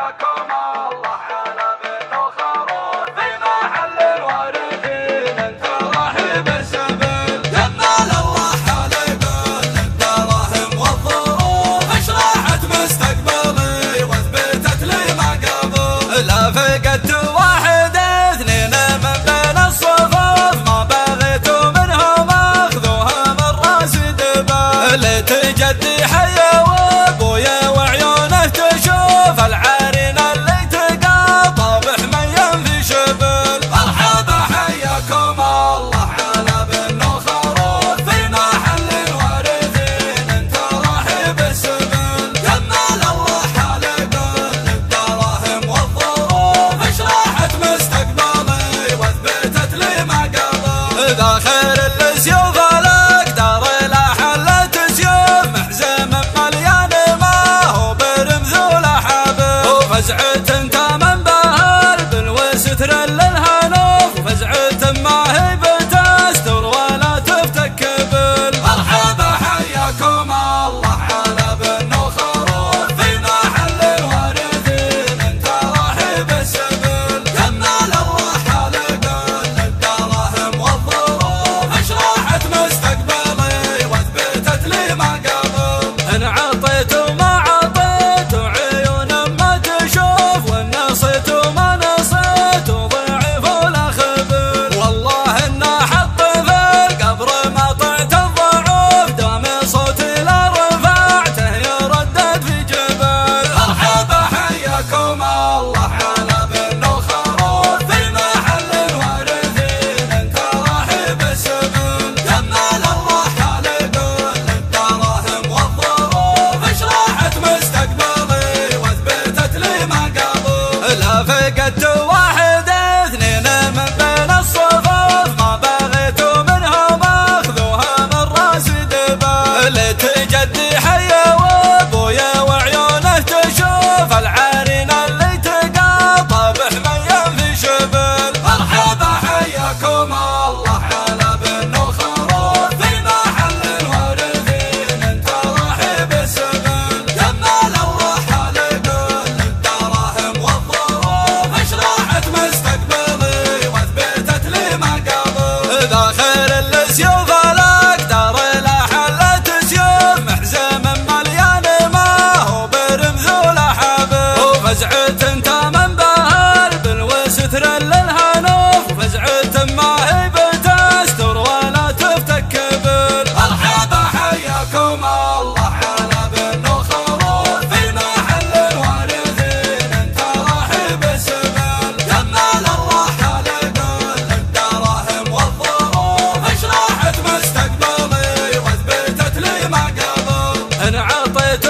حياكم الله على بن وخروف في محل الوارثين انت راحب السبل. كمل الله حالكم الدراهم والظروف اشرحت مستقبلي واثبتت لي ما قبل. لا فقدت واحد اثنين من بين الصفوف ما بغيت منهم اخذوها من راس دبل. تجدي حيا وابويا وعيونه تشوف العارين اللي تقى طابح ميم في شبل. مرحبا حياكم الله على بن وخروف في محل الوارثين انت راحب السبل. كمل الله حالكم الدراهم والظروف اشرحت مستقبلي واثبتت لي ما قبل. ذا خير السيوف الاقدار لا حلت سيوف محزم مليان ما هو برمز ولا حبل. وفزعت انت من بهر بالوستر للهنوف وفزعت ما هي بتستر ولا تفتك بل. مرحبا حياكم الله على بن وخروف في محل الوارثين انت راحب السبل. كمل الله حالكم الدراهم والظروف اشرحت مستقبلي واثبتت لي ما قبل. ان عطيت وما عطيت وعيون ما تشوف وان نصيت وما نصيت وضعيف ولا خبل. والله ان حط في القبر ما طعت الضعوف دام صوتي لا رفعته يردد في جبل. مرحبا حياكم الله على بن وخروف في محل الوارثين انت راحب السبل. كمل الله حالكم الدراهم والظروف اشرحت مستقبلي واثبتت لي ما قبل. لا فقدت واحد اثنين من بين الصفوف ما بغيت منهم اخذوها من راس دبل. تجدي حيا وابويا وعيونه تشوف العارين اللي تقى طابح ميم في شبل. مرحبا حياكم الله على بن وخروف في محل الوارثين انت راحب السبل. كمل الله حالكم الدراهم والظروف اشرحت مستقبلي واثبتت لي ما قبل. ذا خير السيوف الاقدار لا حلت سيوف محزم مليان ما هو برمز ولا حبل. وفزعت انت من بهر بالوستر للهنوف وفزعت ما هي بتستر ولا تفتك بل. مرحبا حياكم الله على بن وخروف في محل الوارثين انت راحب السبل. كمل الله حالكم الدراهم والظروف اشرحت مستقبلي واثبتت لي ما قبل. ان عطيت